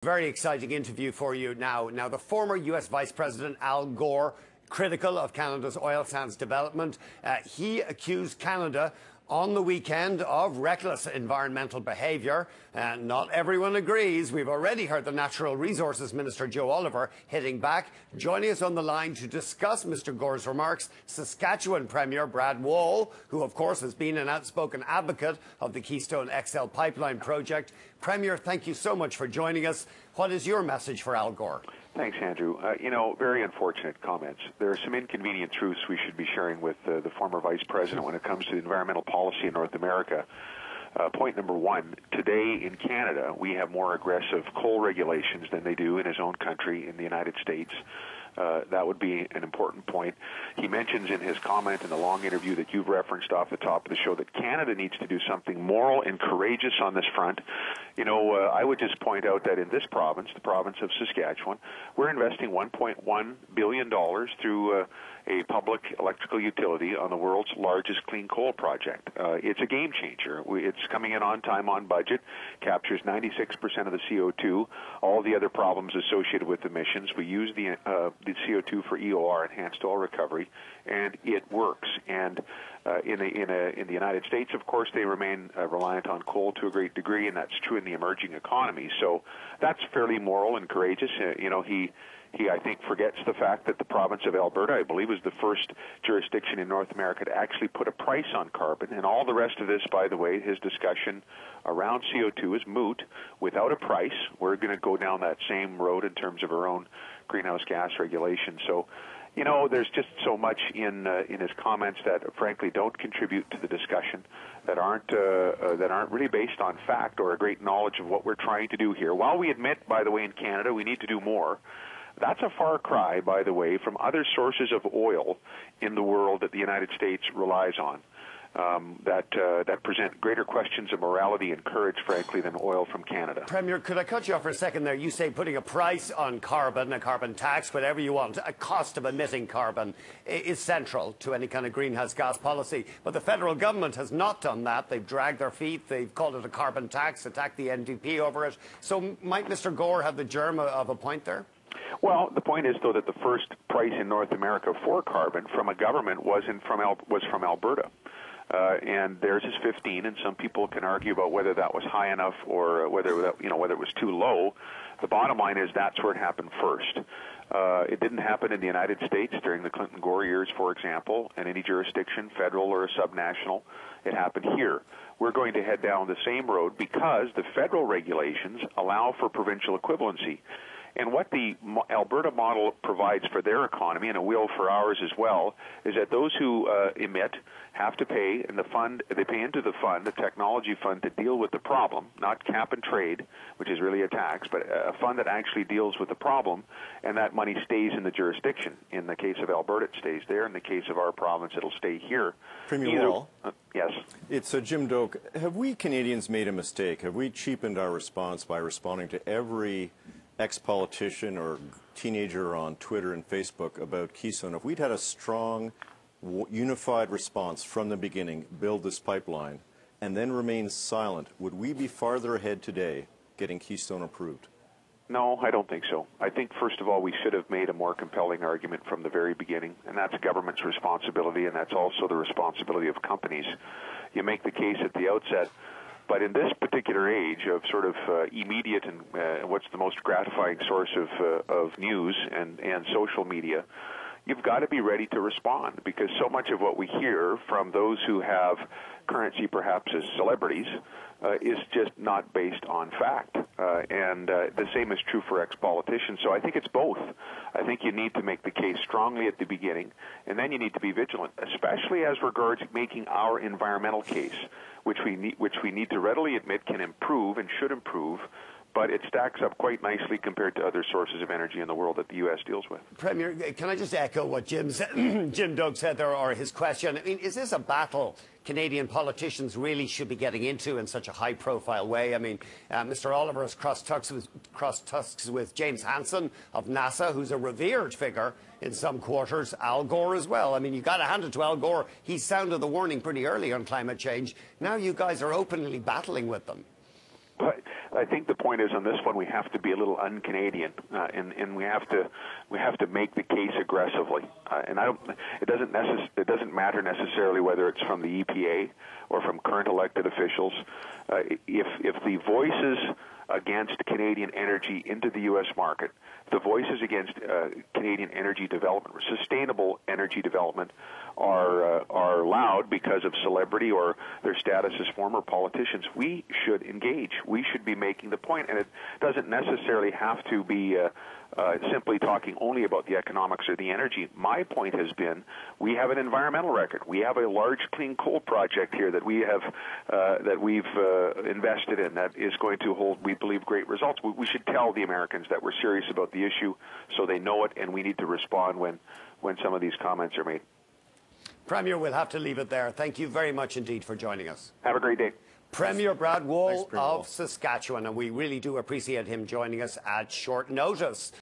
Very exciting interview for you now. Now, the former US Vice President Al Gore, critical of Canada's oil sands development, he accused Canada on the weekend of reckless environmental behaviour. Not everyone agrees. We've already heard the Natural Resources Minister Joe Oliver hitting back. Joining us on the line to discuss Mr Gore's remarks, Saskatchewan Premier Brad Wall, who of course has been an outspoken advocate of the Keystone XL pipeline project. Premier, thank you so much for joining us. What is your message for Al Gore? Thanks, Andrew. Very unfortunate comments. There are some inconvenient truths we should be sharing with the former Vice President when it comes to environmental policy in North America. Point number one, today in Canada, we have more aggressive coal regulations than they do in his own country, in the United States. That would be an important point. He mentions in his comment in the long interview that you've referenced off the top of the show that Canada needs to do something moral and courageous on this front. I would just point out that in this province, the province of Saskatchewan, we're investing $1.1 billion through a public electrical utility on the world's largest clean coal project. It's a game changer. It's coming in on time, on budget, captures 96% of the CO2, all the other problems associated with emissions. We use the CO2 for EOR, enhanced oil recovery, and it works. And in the United States, of course, they remain reliant on coal to a great degree, and that's true in the emerging economy. So that's fairly moral and courageous. He, I think, forgets the fact that the province of Alberta, I believe, was the first jurisdiction in North America to actually put a price on carbon. And all the rest of this, by the way, his discussion around CO2 is moot. Without a price, we're going to go down that same road in terms of our own greenhouse gas regulation. So, there's just so much in his comments that, frankly, don't contribute to the discussion, that aren't really based on fact or a great knowledge of what we're trying to do here. While we admit, by the way, in Canada, we need to do more, that's a far cry, by the way, from other sources of oil in the world that the United States relies on, that present greater questions of morality and courage, frankly, than oil from Canada. Premier, could I cut you off for a second there? You say putting a price on carbon, a carbon tax, whatever you want, a cost of emitting carbon is central to any kind of greenhouse gas policy. But the federal government has not done that. They've dragged their feet. They've called it a carbon tax, attacked the NDP over it. So might Mr Gore have the germ of a point there? Well, the point is, though, that the first price in North America for carbon from a government was from Alberta. And theirs is 15, and some people can argue about whether that was high enough or whether it was too low. The bottom line is that's where it happened first. It didn't happen in the United States during the Clinton-Gore years, for example, in any jurisdiction, federal or subnational. It happened here. We're going to head down the same road because the federal regulations allow for provincial equivalency. And what the Alberta model provides for their economy, and it will for ours as well, is that those who emit have to pay, and they pay into the fund, the technology fund, to deal with the problem, not cap and trade, which is really a tax, but a fund that actually deals with the problem, and that money stays in the jurisdiction. In the case of Alberta, it stays there. In the case of our province, it'll stay here. Premier Wall? Yes. It's Jim Doak. Have we Canadians made a mistake? Have we cheapened our response by responding to every ex-politician or teenager on Twitter and Facebook about Keystone? If we'd had a strong, unified response from the beginning, build this pipeline, and then remain silent, would we be farther ahead today getting Keystone approved? No, I don't think so. I think, first of all, we should have made a more compelling argument from the very beginning, and that's government's responsibility, and that's also the responsibility of companies. You make the case at the outset. But in this particular age of sort of immediate and what's the most gratifying source of news and social media, you've got to be ready to respond, because so much of what we hear from those who have currency perhaps as celebrities is just not based on fact. And the same is true for ex-politicians. So I think it's both. I think you need to make the case strongly at the beginning, and then you need to be vigilant, especially as regards making our environmental case, which we need to readily admit can improve and should improve, but it stacks up quite nicely compared to other sources of energy in the world that the U.S. deals with. Premier, can I just echo what Jim Doak said there, or his question? I mean, is this a battle Canadian politicians really should be getting into in such a high-profile way? I mean, Mr. Oliver has crossed tusks with James Hansen of NASA, who's a revered figure in some quarters. Al Gore as well. I mean, you've got to hand it to Al Gore. He sounded the warning pretty early on climate change. Now you guys are openly battling with them. But I think the point is on this one we have to be a little un-Canadian, and we have to make the case aggressively. It doesn't matter necessarily whether it's from the EPA or from current elected officials. If the voices against Canadian energy into the U.S. market, the voices against Canadian energy development, sustainable energy development, are loud because of celebrity or their status as former politicians, we should engage. We should be making the point, and it doesn't necessarily have to be simply talking only about the economics or the energy. My point has been we have an environmental record. We have a large clean coal project here that we've invested in that is going to hold, we believe, great results. We should tell the Americans that we're serious about the issue so they know it, and we need to respond when some of these comments are made. Premier, we'll have to leave it there. Thank you very much indeed for joining us. Have a great day. Premier Brad Wall of Saskatchewan, and we really do appreciate him joining us at short notice.